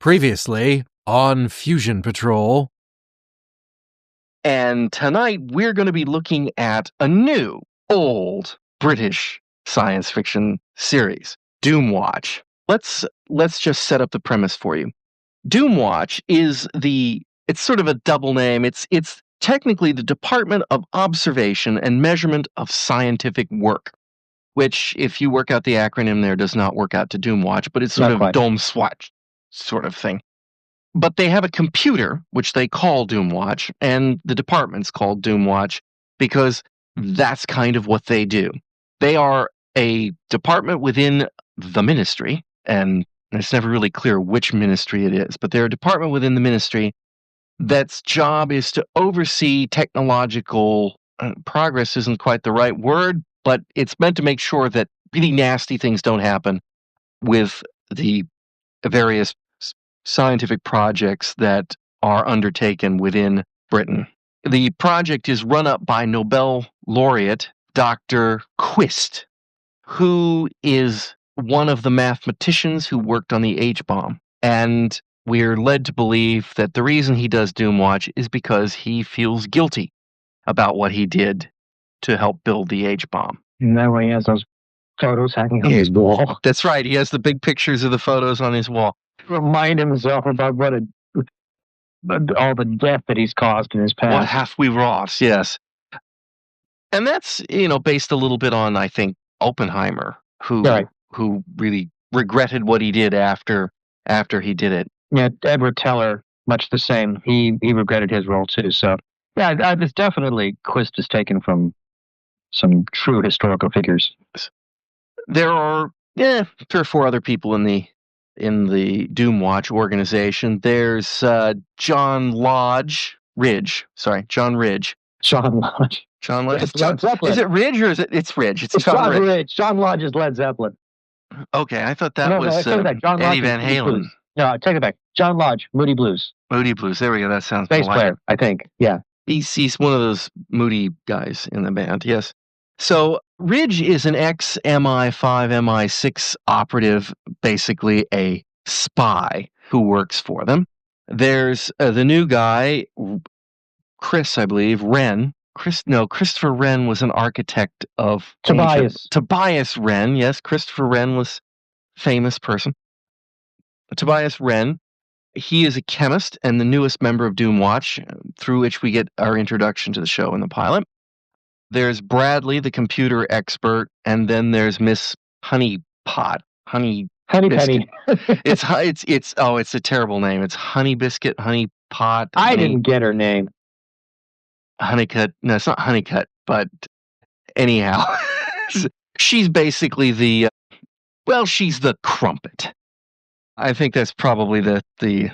Previously on Fusion Patrol. And tonight we're going to be looking at a new, old British science fiction series, Doomwatch. Let's just set up the premise for you. Doomwatch is it's sort of a double name. It's technically the Department of Observation and Measurement of Scientific Work, which, if you work out the acronym there, does not work out to Doomwatch, but it's sort of Doomswatch sort of thing. But they have a computer, which they call Doomwatch, and the department's called Doomwatch because that's kind of what they do. They are a department within the ministry, and it's never really clear which ministry it is, but they're a department within the ministry that's job is to oversee technological progress isn't quite the right word, but it's meant to make sure that really nasty things don't happen with the various scientific projects that are undertaken within Britain. The project is run up by Nobel laureate Dr. Quist, who is one of the mathematicians who worked on the H-bomb. And we're led to believe that the reason he does Doomwatch is because he feels guilty about what he did to help build the H-bomb. And that way he has those photos hanging on his wall. That's right. He has the big pictures of the photos on his wall. Remind himself about all the death that he's caused in his past. What have we wrought? Yes. And that's, based a little bit on, I think, Oppenheimer, who really regretted what he did after he did it. Yeah, Edward Teller, much the same. He regretted his role too. So, yeah, it's definitely Quist is taken from some true historical figures. There are 3 or 4 other people in the Doomwatch organization. There's John Ridge. John Lodge. Is it Ridge or is it? It's Ridge. It's John Ridge. John Lodge is Led Zeppelin. Okay, I thought that was Eddie Van Halen. No, take it back. John Lodge, Moody Blues. Moody Blues. There we go. That sounds bass player, I think. Yeah. He's one of those moody guys in the band. Yes. So Ridge is an ex-MI5, MI6 operative, basically a spy who works for them. There's the new guy, Chris, I believe, Christopher Wren was an architect of Tobias Wren. Yes, Christopher Wren was a famous person. Tobias Wren, he is a chemist and the newest member of Doomwatch, through which we get our introduction to the show in the pilot. There's Bradley, the computer expert, and then there's Miss Honeypot. Honey Penny. It's a terrible name. It's Honey Biscuit, Honeypot. I didn't get her name. Honeycutt. No, it's not Honeycutt, but anyhow, she's basically she's the crumpet. I think that's probably the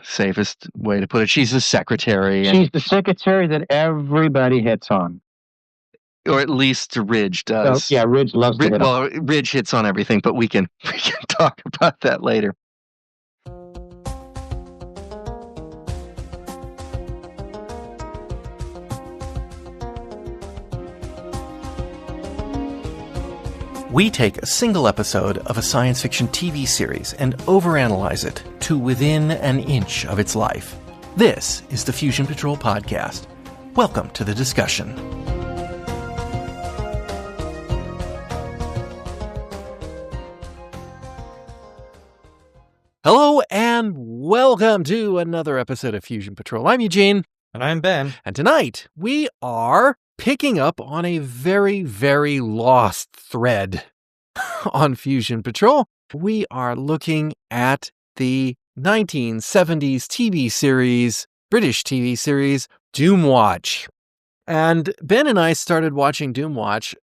safest way to put it. She's the secretary. She's the secretary that everybody hits on. Or at least Ridge does. Yeah, Ridge loves to hit on. Well, Ridge hits on everything, but we can talk about that later. We take a single episode of a science fiction TV series and overanalyze it to within an inch of its life. This is the Fusion Patrol podcast. Welcome to the discussion. Hello and welcome to another episode of Fusion Patrol. I'm Eugene. And I'm Ben. And tonight we are picking up on a very, very lost thread on Fusion Patrol. We are looking at the 1970s British TV series, Doomwatch. And Ben and I started watching Doomwatch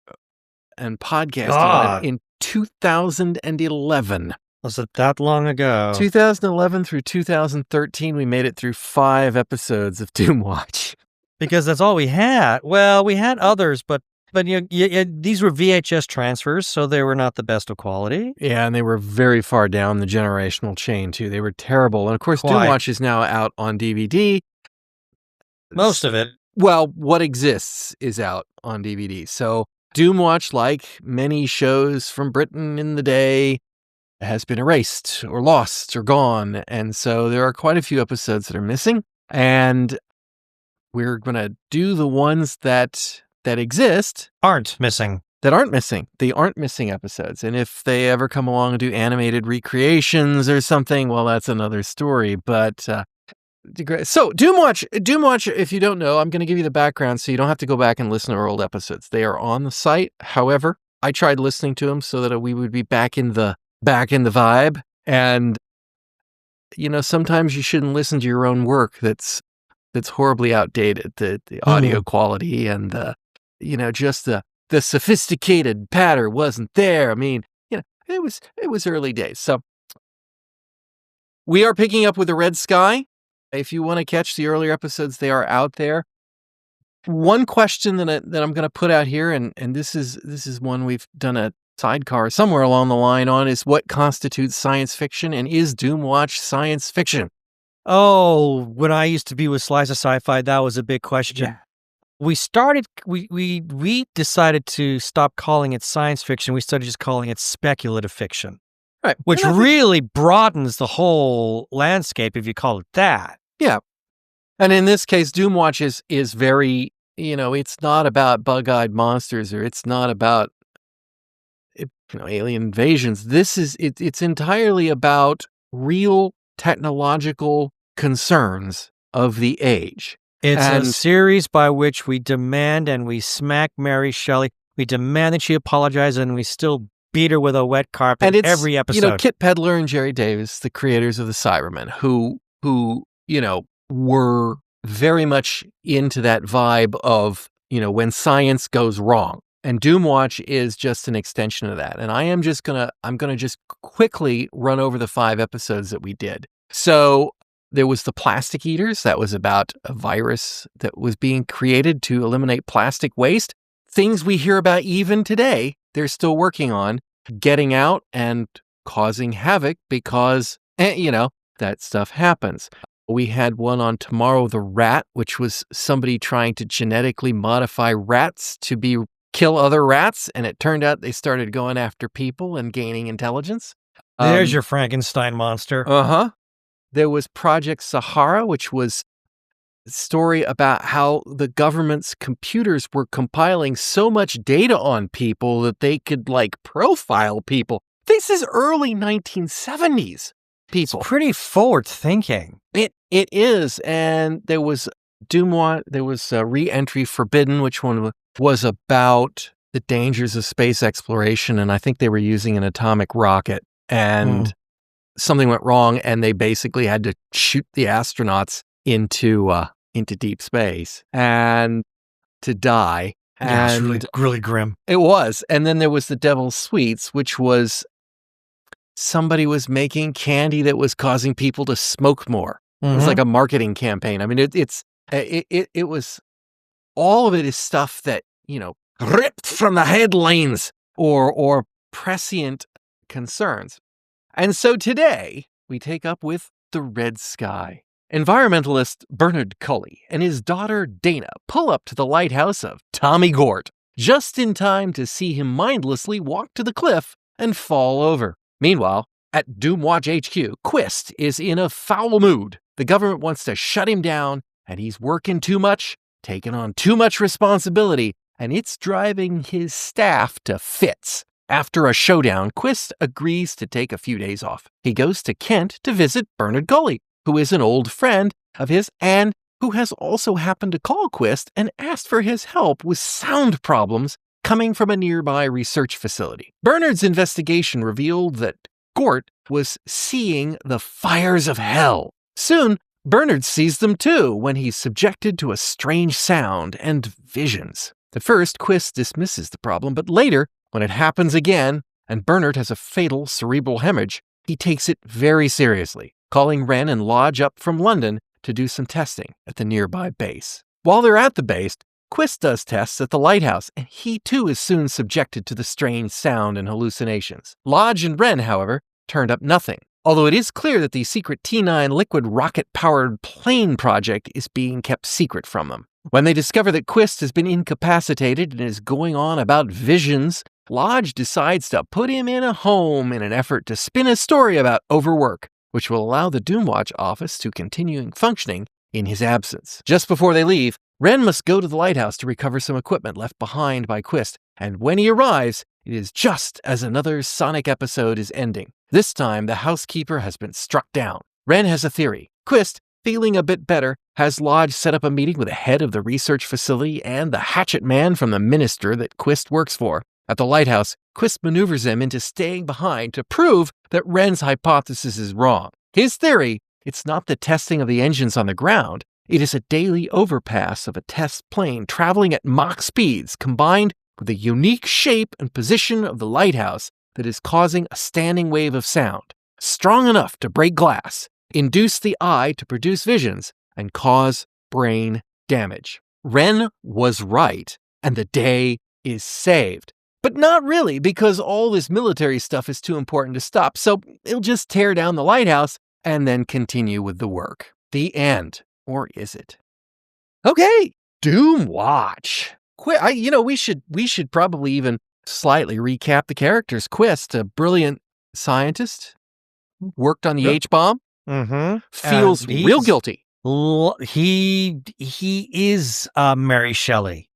and podcasting in 2011. Was it that long ago? 2011 through 2013, we made it through 5 episodes of Doomwatch. Because that's all we had. Well, we had others, but these were VHS transfers, so they were not the best of quality. Yeah, and they were very far down the generational chain, too. They were terrible. And, of course, Doomwatch is now out on DVD. Most of it. Well, what exists is out on DVD. So Doomwatch, like many shows from Britain in the day, has been erased or lost or gone. And so there are quite a few episodes that are missing. And we're going to do the ones that exist. Aren't missing. That aren't missing. They aren't missing episodes. And if they ever come along and do animated recreations or something, well, that's another story. But so Doomwatch, if you don't know, I'm going to give you the background so you don't have to go back and listen to our old episodes. They are on the site. However, I tried listening to them so that we would be back in the vibe. And, sometimes you shouldn't listen to your own work that's horribly outdated. The audio quality and just the sophisticated patter wasn't there. I mean, it was early days. So we are picking up with the Red Sky. If you want to catch the earlier episodes, they are out there. One question that I'm going to put out here, and this is one we've done a sidecar somewhere along the line on, is what constitutes science fiction, and is Doomwatch science fiction? Oh, when I used to be with Slice of Sci-Fi, that was a big question. Yeah. We decided to stop calling it science fiction. We started just calling it speculative fiction. Right. Which really broadens the whole landscape if you call it that. Yeah. And in this case, Doomwatch is very, it's not about bug-eyed monsters, or it's not about alien invasions. It's entirely about real technological concerns of the age. It's a series by which we demand and we smack Mary Shelley. We demand that she apologize, and we still beat her with a wet carpet and it's, every episode. Kit Pedler and Jerry Davis, the creators of the Cybermen, who were very much into that vibe of, when science goes wrong. And Doomwatch is just an extension of that. And I'm going to just quickly run over the 5 episodes that we did. So there was the Plastic Eaters. That was about a virus that was being created to eliminate plastic waste. Things we hear about even today, they're still working on getting out and causing havoc because, that stuff happens. We had one on Tomorrow the Rat, which was somebody trying to genetically modify rats to kill other rats. And it turned out they started going after people and gaining intelligence. There's your Frankenstein monster. Uh-huh. There was Project Sahara, which was a story about how the government's computers were compiling so much data on people that they could, profile people. This is early 1970s people. It's pretty forward thinking. It is. And there was Doomwatch. There was Re-Entry Forbidden, which one was about the dangers of space exploration. And I think they were using an atomic rocket. And something went wrong, and they basically had to shoot the astronauts into deep space and to die. Yeah, And it's really grim. it was. And then there was the Devil's Sweets, which was somebody was making candy that was causing people to smoke more. It was like a marketing campaign. I mean, it was, all of it is stuff that, ripped from the headlines or prescient concerns. And so today, we take up with the Red Sky. Environmentalist Bernard Cully and his daughter Dana pull up to the lighthouse of Tommy Gort, just in time to see him mindlessly walk to the cliff and fall over. Meanwhile, at Doomwatch HQ, Quist is in a foul mood. The government wants to shut him down, and he's working too much, taking on too much responsibility, and it's driving his staff to fits. After a showdown, Quist agrees to take a few days off. He goes to Kent to visit Bernard Cully, who is an old friend of his and who has also happened to call Quist and asked for his help with sound problems coming from a nearby research facility. Bernard's investigation revealed that Gort was seeing the fires of hell. Soon, Bernard sees them too when he's subjected to a strange sound and visions. At first, Quist dismisses the problem, but later, when it happens again, and Bernard has a fatal cerebral hemorrhage, he takes it very seriously, calling Wren and Lodge up from London to do some testing at the nearby base. While they're at the base, Quist does tests at the lighthouse, and he too is soon subjected to the strange sound and hallucinations. Lodge and Wren, however, turned up nothing, although it is clear that the secret T9 liquid rocket-powered plane project is being kept secret from them. When they discover that Quist has been incapacitated and is going on about visions Lodge decides to put him in a home in an effort to spin a story about overwork, which will allow the Doomwatch office to continue functioning in his absence. Just before they leave, Ren must go to the lighthouse to recover some equipment left behind by Quist, and when he arrives, it is just as another Sonic episode is ending. This time, the housekeeper has been struck down. Ren has a theory. Quist, feeling a bit better, has Lodge set up a meeting with the head of the research facility and the hatchet man from the minister that Quist works for. At the lighthouse, Quist maneuvers him into staying behind to prove that Ren's hypothesis is wrong. His theory, it's not the testing of the engines on the ground, it is a daily overpass of a test plane traveling at Mach speeds combined with the unique shape and position of the lighthouse that is causing a standing wave of sound, strong enough to break glass, induce the eye to produce visions, and cause brain damage. Ren was right, and the day is saved. But not really, because all this military stuff is too important to stop, so he'll just tear down the lighthouse and then continue with the work. The end. Or is it? Okay, Doomwatch. We should probably even slightly recap the characters. Quist, a brilliant scientist, worked on the H-bomb, feels real guilty. He is Mary Shelley.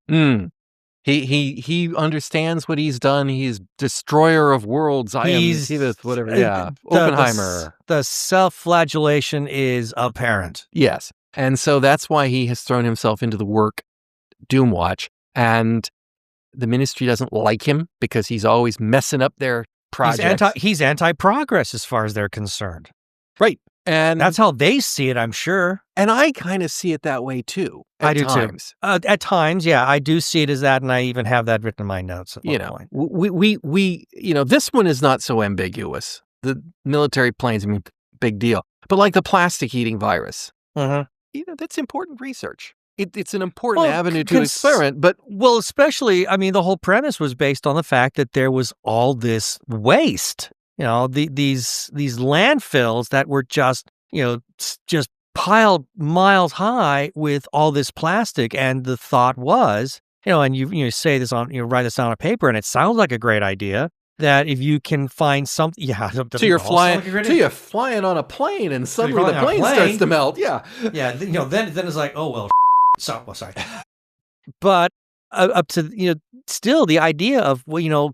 He understands what he's done. He's destroyer of worlds. Whatever. Yeah, Oppenheimer. The self-flagellation is apparent. Yes, and so that's why he has thrown himself into the work, Doomwatch, and the ministry doesn't like him because he's always messing up their projects. He's anti-progress as far as they're concerned. Right. And that's how they see it, I'm sure. And I kind of see it that way too. I do too. At times, yeah, I do see it as that, and I even have that written in my notes. At one point. We this one is not so ambiguous. The military planes, big deal. But like the plastic-eating virus, that's important research. It's an important avenue to experiment, but especially, the whole premise was based on the fact that there was all this waste. These landfills that were just piled miles high with all this plastic, and the thought was, and you say this write this down on paper, and it sounds like a great idea. That if you can find something, so you're flying on a plane, and suddenly the plane starts to melt. Yeah. Then it's like, oh well, sorry. But up to still the idea of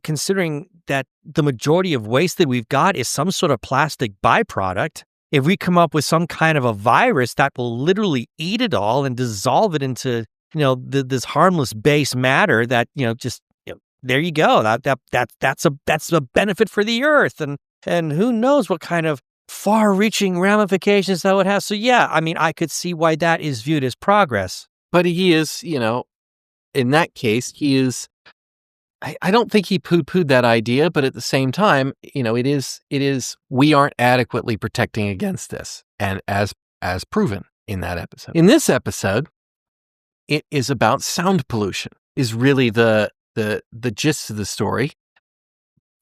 considering that the majority of waste that we've got is some sort of plastic byproduct. If we come up with some kind of a virus that will literally eat it all and dissolve it into this harmless base matter that there you go. That's a benefit for the earth, and who knows what kind of far-reaching ramifications that would have. So yeah, I could see why that is viewed as progress. But he is, in that case, he is. I don't think he poo-pooed that idea, but at the same time, it is. We aren't adequately protecting against this, and as proven in that episode. In this episode, it is about sound pollution. Is really the gist of the story.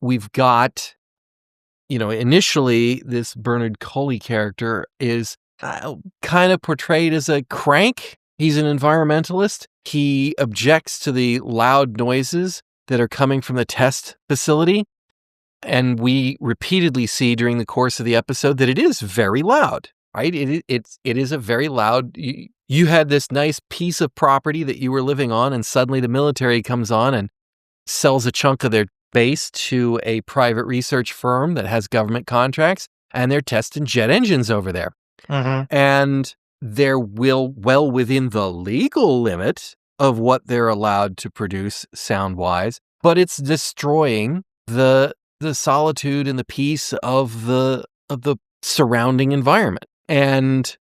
We've got, initially this Bernard Coley character is kind of portrayed as a crank. He's an environmentalist. He objects to the loud noises that are coming from the test facility. And we repeatedly see during the course of the episode that it is very loud, right? It is a very loud. You had this nice piece of property that you were living on, and suddenly the military comes on and sells a chunk of their base to a private research firm that has government contracts, and they're testing jet engines over there. And they're well within the legal limit of what they're allowed to produce sound-wise, but it's destroying the solitude and the peace of the surrounding environment. And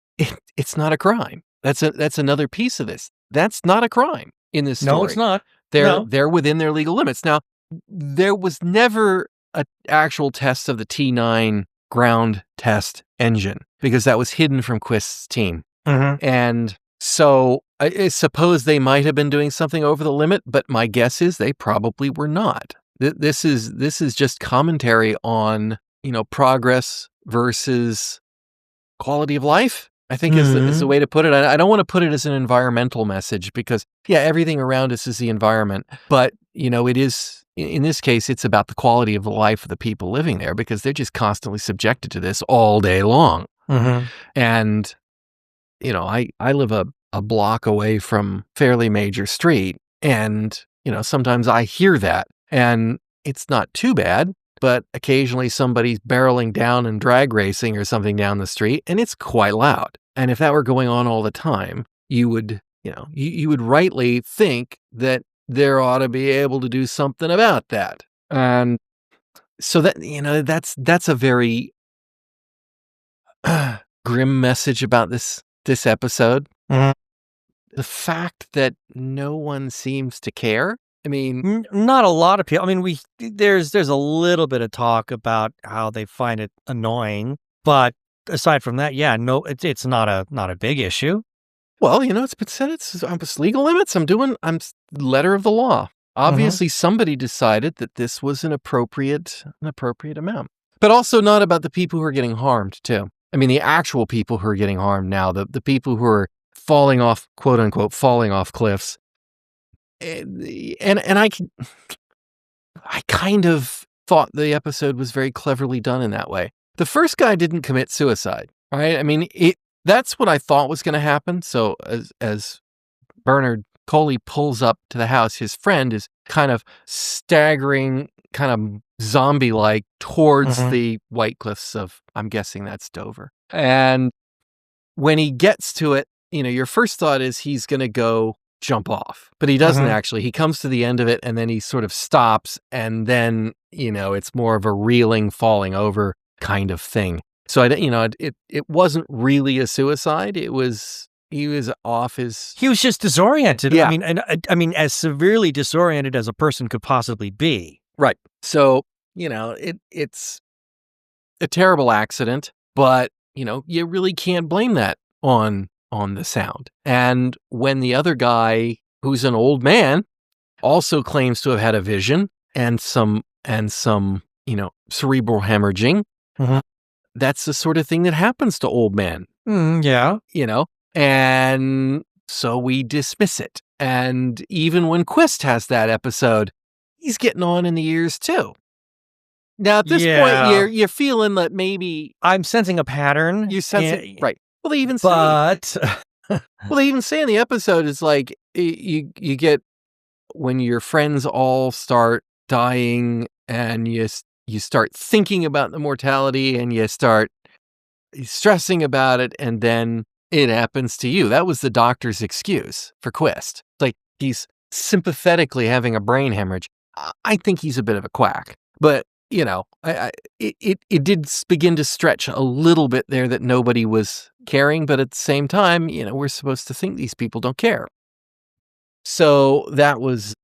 it's not a crime. That's another piece of this. That's not a crime in this story. No, it's not. They're within their legal limits. Now, there was never an actual test of the T9 ground test engine because that was hidden from Quist's team. And so I suppose they might have been doing something over the limit, but my guess is they probably were not. This is just commentary on, progress versus quality of life, I think is the way to put it. I don't want to put it as an environmental message because, everything around us is the environment. But, it is in this case, it's about the quality of the life of the people living there because they're just constantly subjected to this all day long. Mm-hmm. And, I live a block away from fairly major street. And, sometimes I hear that and it's not too bad, but occasionally somebody's barreling down and drag racing or something down the street and it's quite loud. And if that were going on all the time, you would rightly think that there ought to be able to do something about that. And so that, that's a very grim message about this episode. Mm-hmm. The fact that no one seems to care. I mean, not a lot of people. I mean, there's a little bit of talk about how they find it annoying, but aside from that, yeah, no, it's not a big issue. Well, it's been said it's legal limits. I'm letter of the law. Obviously, somebody decided that this was an appropriate amount, but also not about the people who are getting harmed too. I mean, the actual people who are getting harmed now, the people who are falling off, quote unquote, falling off cliffs. And I kind of thought the episode was very cleverly done in that way. The first guy didn't commit suicide, right? I mean, that's what I thought was going to happen. So as Bernard Coley pulls up to the house, his friend is kind of staggering, kind of zombie-like towards the White Cliffs of, I'm guessing that's Dover. And when he gets to it, your first thought is he's going to go jump off, but he doesn't actually. He comes to the end of it and then he sort of stops and then, it's more of a reeling, falling over kind of thing. So it wasn't really a suicide. He was off his. He was just disoriented. Yeah. I mean, as severely disoriented as a person could possibly be. Right. So it's a terrible accident, but you really can't blame that on the sound. And when the other guy, who's an old man, also claims to have had a vision and some cerebral hemorrhaging. That's the sort of thing that happens to old men. Yeah. And so we dismiss it. And even when Quist has that episode, he's getting on in the years too. Now, at this point, you're feeling that maybe I'm sensing a pattern. You're sensing, right. Well, they even say in the episode, it's like you get when your friends all start dying and you start thinking about the mortality and you start stressing about it and then it happens to you. That was the doctor's excuse for Quist. Like he's sympathetically having a brain hemorrhage. I think he's a bit of a quack, but it did begin to stretch a little bit there that nobody was caring, but at the same time, we're supposed to think these people don't care. So that was,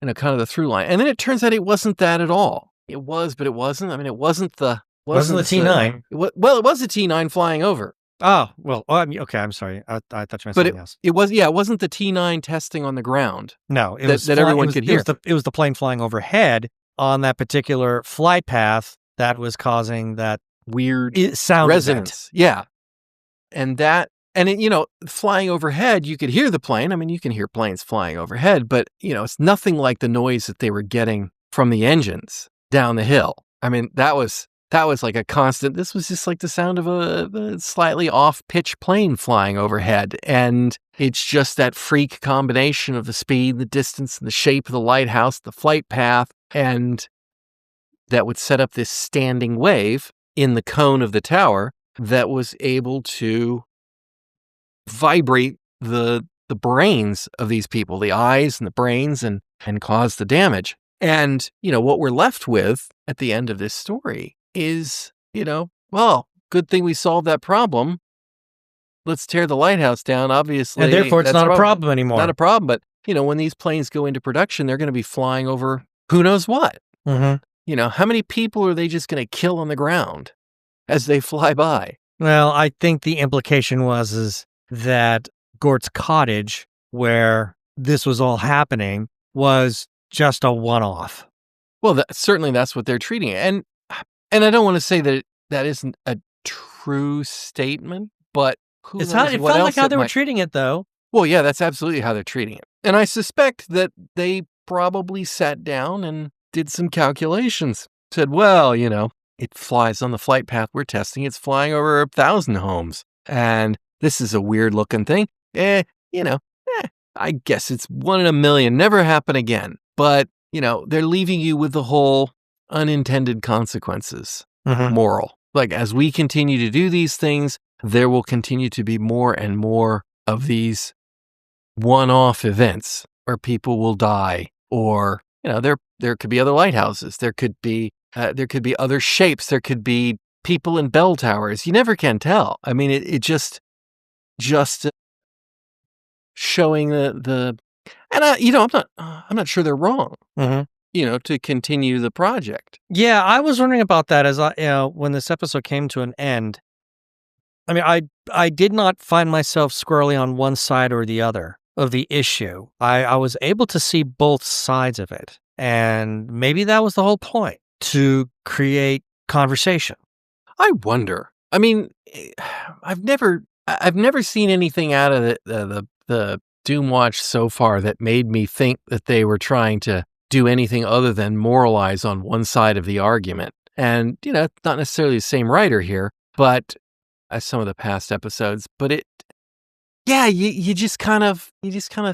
kind of the through line. And then it turns out it wasn't that at all. It was, but it wasn't. I mean, it wasn't the T9. It was a T9 flying over. Oh, well, okay, I'm sorry. I thought you meant something else. It wasn't the T9 testing on the ground. No, it was that everyone could hear. It was the plane flying overhead on that particular flight path that was causing that weird sound resonance. Yeah. And flying overhead, you could hear the plane. I mean, you can hear planes flying overhead, but, it's nothing like the noise that they were getting from the engines down the hill. I mean, that was like a constant. This was just like the sound of a slightly off-pitch plane flying overhead. And it's just that freak combination of the speed, the distance, and the shape of the lighthouse, the flight path, and that would set up this standing wave in the cone of the tower that was able to vibrate the brains of these people, the eyes and the brains, and cause the damage. And, what we're left with at the end of this story is, well, good thing we solved that problem. Let's tear the lighthouse down, obviously. And therefore, it's not a problem anymore. Not a problem, but, when these planes go into production, they're going to be flying over who knows what. How many people are they just going to kill on the ground as they fly by? Well, I think the implication is that Gort's cottage, where this was all happening, was just a one-off. Well, certainly that's what they're treating it. And I don't want to say that isn't a true statement, but it felt like how they were treating it, though. Well, yeah, that's absolutely how they're treating it. And I suspect that they probably sat down and did some calculations. Said, well, it flies on the flight path we're testing. It's flying over 1,000 homes. And this is a weird looking thing. I guess it's 1 in a million. Never happen again. But, they're leaving you with the whole unintended consequences moral. Like, as we continue to do these things, there will continue to be more and more of these one-off events where people will die, or there could be other lighthouses, there could be other shapes, there could be people in bell towers. You never can tell. I mean, it just showing the and I'm not sure they're wrong. To continue the project. Yeah, I was wondering about that as when this episode came to an end. I mean, I did not find myself squarely on one side or the other of the issue. I was able to see both sides of it. And maybe that was the whole point, to create conversation. I wonder. I mean, I've never seen anything out of the Doomwatch so far that made me think that they were trying to do anything other than moralize on one side of the argument. And, it's not necessarily the same writer here, but as some of the past episodes, but you just kind of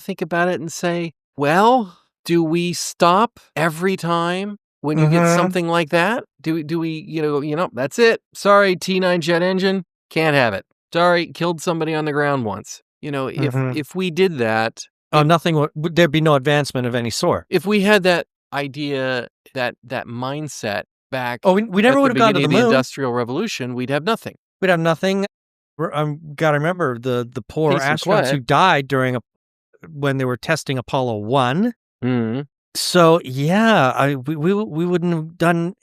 think about it and say, well, do we stop every time when you get something like that? Do we, that's it. Sorry, T9 jet engine, can't have it. Sorry, killed somebody on the ground once. If we did that, there'd be no advancement of any sort. If we had that idea, that mindset back, we never would have gone to the moon. The Industrial Revolution, we'd have nothing. We'd have nothing. Got to remember the poor astronauts who died when they were testing Apollo 1. Mm-hmm. So yeah, we wouldn't have done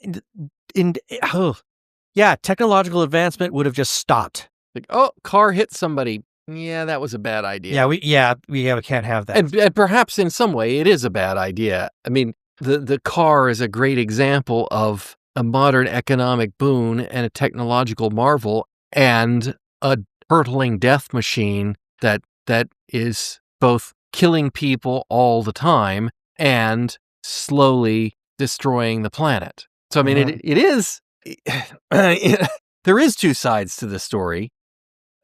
technological advancement would have just stopped. Like, car hit somebody. Yeah, that was a bad idea. We can't have that. And perhaps in some way it is a bad idea. I mean, the car is a great example of a modern economic boon and a technological marvel, and a hurtling death machine that is both killing people all the time and slowly destroying the planet. So I mean, it is there is two sides to the story,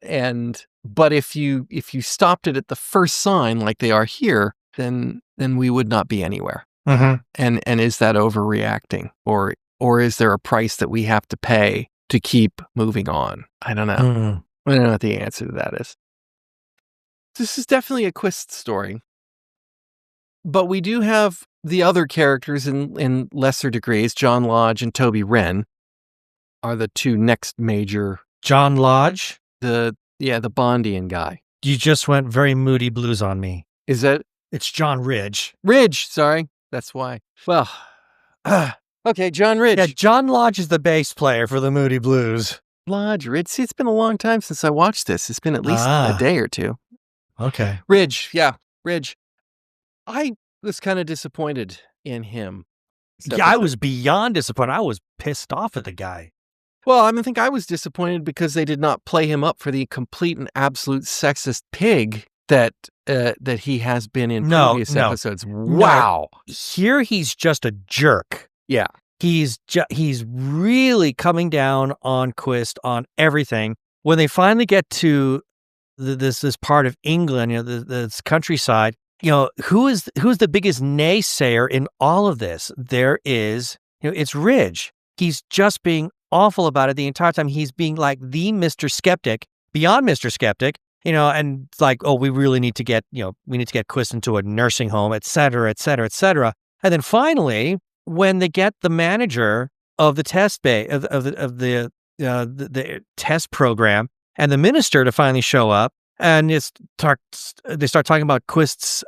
but if you stopped it at the first sign like they are here, then we would not be anywhere. And is that overreacting, or is there a price that we have to pay to keep moving on? I don't know. I don't know what the answer to that is. This is definitely a Quist story. But we do have the other characters in lesser degrees. John Lodge and Toby Wren are the two next major. John Lodge? The Bondian guy. You just went very Moody Blues on me. Is that? It's John Ridge. Ridge, sorry. That's why. Well, okay, John Ridge. Yeah, John Lodge is the bass player for the Moody Blues. Lodge, Ridge. See, it's been a long time since I watched this. It's been at least a day or two. Okay. Ridge. I was kind of disappointed in him. Yeah, I was beyond disappointed. I was pissed off at the guy. Well, I think I was disappointed because they did not play him up for the complete and absolute sexist pig that he has been in previous episodes. Wow. No. Here he's just a jerk. Yeah. He's really coming down on Quist on everything. When they finally get to this part of England, this countryside, who's the biggest naysayer in all of this? There is, it's Ridge. He's just being awful about it the entire time. He's being like the Mr. Skeptic, beyond Mr. Skeptic, and it's like, oh, we really need to get, we need to get Quist into a nursing home, et cetera, et cetera, et cetera. And then finally, when they get the manager of the test bay of the test program and the minister to finally show up, and they start talking about Quist's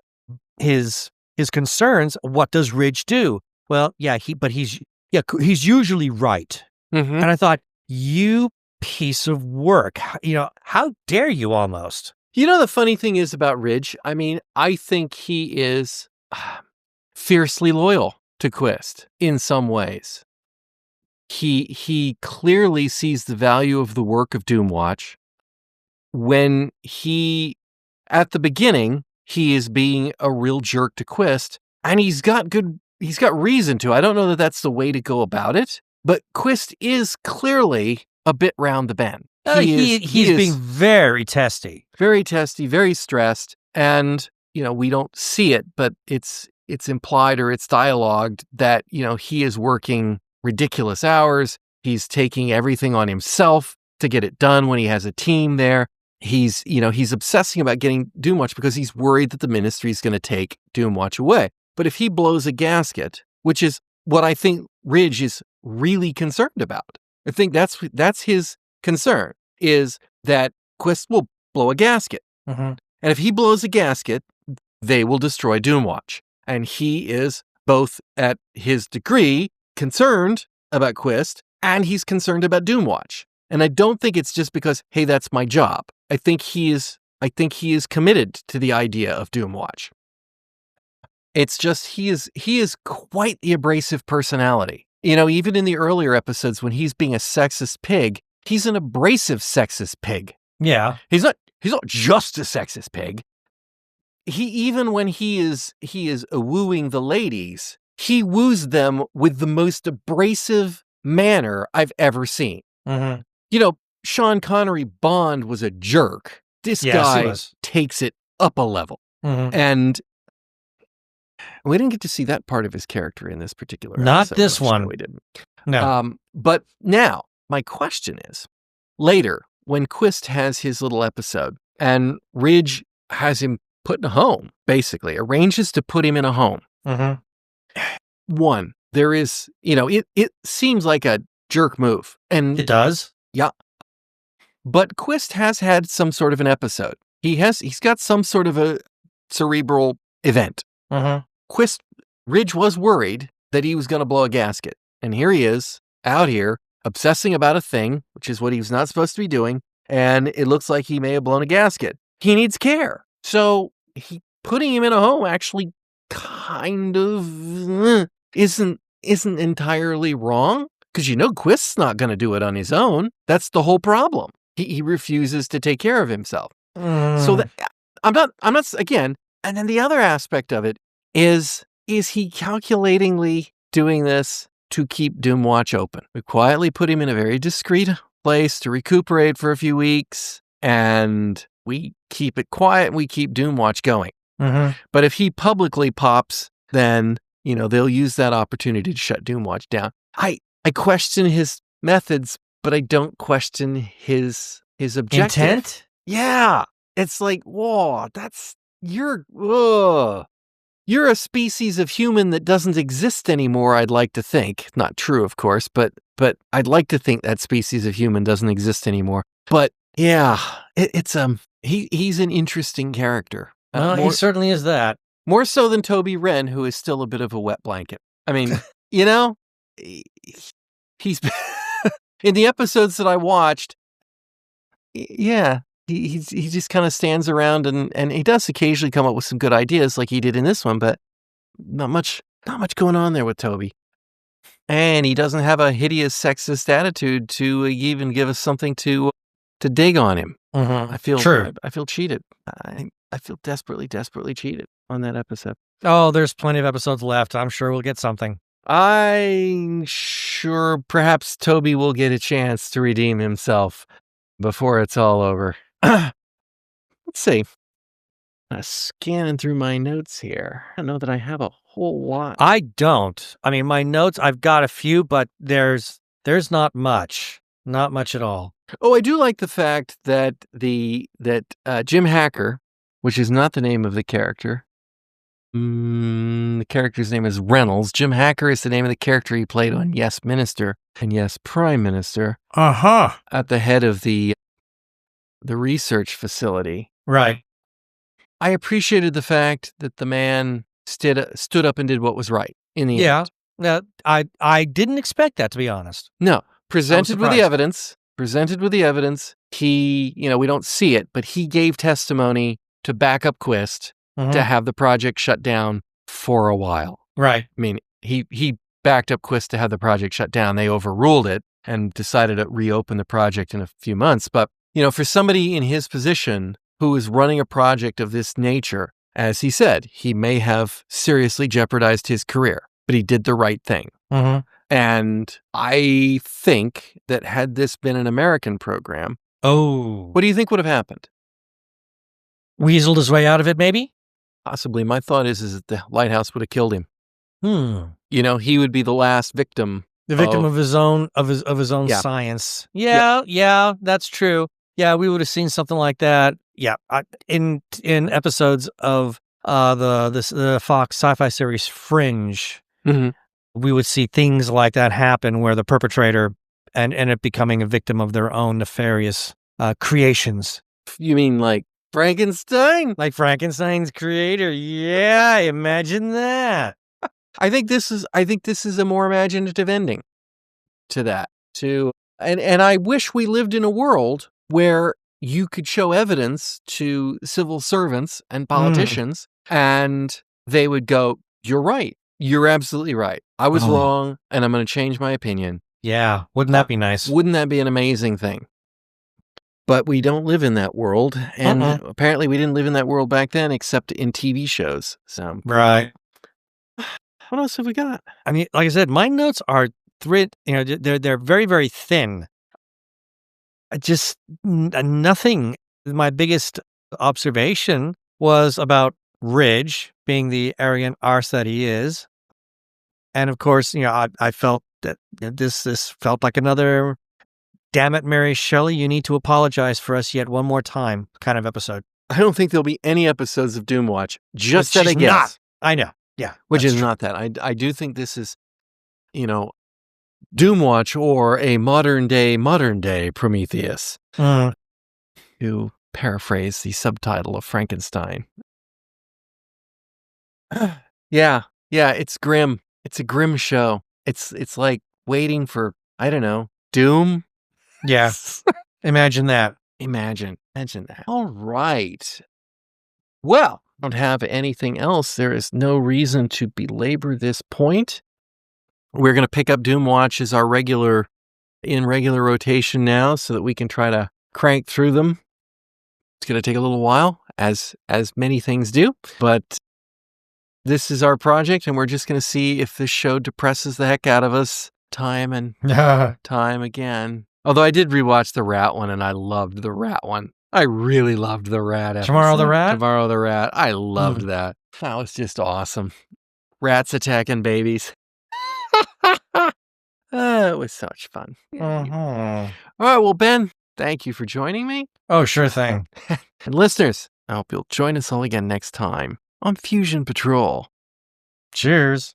his concerns. What does Ridge do? Well, he's usually right. Mm-hmm. And I thought, you piece of work, how dare you almost? The funny thing is about Ridge, I think he is fiercely loyal to Quist in some ways. He clearly sees the value of the work of Doomwatch. When at the beginning, he is being a real jerk to Quist, And he's got reason to. I don't know that that's the way to go about it, but Quist is clearly a bit round the bend. He's being very testy. Very testy, very stressed. And, we don't see it, but it's implied or it's dialogued that, he is working ridiculous hours. He's taking everything on himself to get it done when he has a team there. He's obsessing about getting Doomwatch because he's worried that the ministry is going to take Doomwatch away. But if he blows a gasket, which is what I think Ridge is really concerned about, I think that's his concern, is that Quist will blow a gasket. Mm-hmm. And if he blows a gasket, they will destroy Doomwatch. And he is both at his degree concerned about Quist and he's concerned about Doomwatch. And I don't think it's just because, hey, that's my job. I think he is committed to the idea of Doomwatch. It's just he is quite the abrasive personality. Even in the earlier episodes when he's being a sexist pig, he's an abrasive sexist pig. Yeah. He's not just a sexist pig. Even when he is wooing the ladies, he woos them with the most abrasive manner I've ever seen. Mm-hmm. Sean Connery Bond was a jerk. This guy takes it up a level. Mm-hmm. And we didn't get to see that part of his character in this particular episode. Not this one. We didn't. No. But now, my question is, later, when Quist has his little episode and Ridge has him put in a home, basically, arranges to put him in a home. Mm-hmm. One, there is, it seems like a jerk move. And it does? Yeah. But Quist has had some sort of an episode. He's got some sort of a cerebral event. Mm-hmm. Ridge was worried that he was going to blow a gasket. And here he is, out here, obsessing about a thing, which is what he was not supposed to be doing. And it looks like he may have blown a gasket. He needs care. So putting him in a home actually kind of isn't entirely wrong. Because Quist's not going to do it on his own. That's the whole problem. He refuses to take care of himself. So that I'm not again. And then the other aspect of it is he calculatingly doing this to keep Doomwatch open? We quietly put him in a very discreet place to recuperate for a few weeks, and we keep it quiet. We keep Doomwatch going. Mm-hmm. But if he publicly pops, then they'll use that opportunity to shut Doomwatch down. I question his methods, but I don't question his objective. Intent? Yeah. It's like, whoa, you're a species of human that doesn't exist anymore, I'd like to think. Not true, of course, but I'd like to think that species of human doesn't exist anymore. But yeah, he's an interesting character. He certainly is that. More so than Toby Wren, who is still a bit of a wet blanket. I mean, he's in the episodes that I watched. Yeah, he just kind of stands around and he does occasionally come up with some good ideas, like he did in this one, but not much going on there with Toby. And he doesn't have a hideous sexist attitude to even give us something to dig on him. Mm-hmm. I feel true. I feel cheated. I feel desperately cheated on that episode. Oh, there's plenty of episodes left. I'm sure we'll get something. I'm sure perhaps Toby will get a chance to redeem himself before it's all over. Let's see. Scanning through my notes here. I don't know that I have a whole lot. I don't. I mean, my notes, I've got a few, but there's not much. Not much at all. Oh, I do like the fact that Jim Hacker, which is not the name of the character. The character's name is Reynolds. Jim Hacker is the name of the character he played on Yes Minister and Yes Prime Minister. Uh-huh. At the head of the research facility. Right. I appreciated the fact that the man stood up and did what was right in the end. Yeah. I didn't expect that, to be honest. No. Presented with the evidence. He, we don't see it, but he gave testimony to back up Quist to have the project shut down for a while. Right. I mean, he backed up Quist to have the project shut down. They overruled it and decided to reopen the project in a few months. But, for somebody in his position who is running a project of this nature, As he said, he may have seriously jeopardized his career, but he did the right thing. Mm-hmm. And I think that had this been an American program, Oh. what do you think would have happened? Weaseled his way out of it, maybe? Possibly. My thought is that the lighthouse would have killed him. You know, he would be the last victim. The victim of his own science. Yeah, that's true. Yeah, we would have seen something like that. Yeah, in episodes of the Fox sci-fi series Fringe, we would see things like that happen where the perpetrator and end up becoming a victim of their own nefarious creations. You mean like Frankenstein? Like Frankenstein's creator? Yeah, imagine that. I think this is a more imaginative ending to that. And I wish we lived in a world where you could show evidence to civil servants and politicians and they would go, "You're right. You're absolutely right. I was wrong and I'm going to change my opinion." Yeah, wouldn't that be nice? Wouldn't that be an amazing thing? But we don't live in that world, and apparently we didn't live in that world back then except in TV shows. So right. What else have we got? I mean, like I said, my notes are they're very, very thin. Just nothing. My biggest observation was about Ridge being the arrogant arse that he is. And of course, I felt that this felt like another "damn it, Mary Shelley, you need to apologize for us yet one more time" kind of episode. I don't think there'll be any episodes of Doomwatch. Just that I guess. Not. I know. Yeah. Which is not that. I do think this is, Doomwatch or a modern day Prometheus. To paraphrase the subtitle of Frankenstein. Yeah, it's grim. It's a grim show. It's like waiting for, I don't know, doom. Yeah. Imagine that. Imagine that. All right. Well, I don't have anything else. There is no reason to belabor this point. We're going to pick up Doomwatch as our regular rotation now so that we can try to crank through them. It's going to take a little while, as many things do, but this is our project, and we're just going to see if this show depresses the heck out of us time and time again. Although I did rewatch the rat one, and I loved the rat one. I really loved the rat episode. Tomorrow the Rat? I loved that. That was just awesome. Rats attacking babies. It was so much fun. All right, well, Ben, thank you for joining me. Oh, sure thing. And listeners, I hope you'll join us all again next time on Fusion Patrol. Cheers.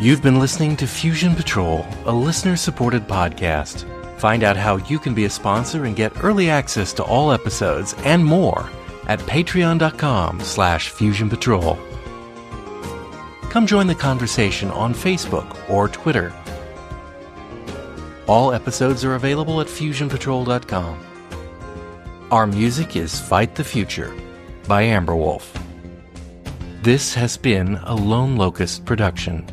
You've been listening to Fusion Patrol, a listener-supported podcast. Find out how you can be a sponsor and get early access to all episodes and more at patreon.com/Fusion Patrol. Come join the conversation on Facebook or Twitter. All episodes are available at FusionPatrol.com. Our music is Fight the Future by Amberwolf. This has been a Lone Locust production.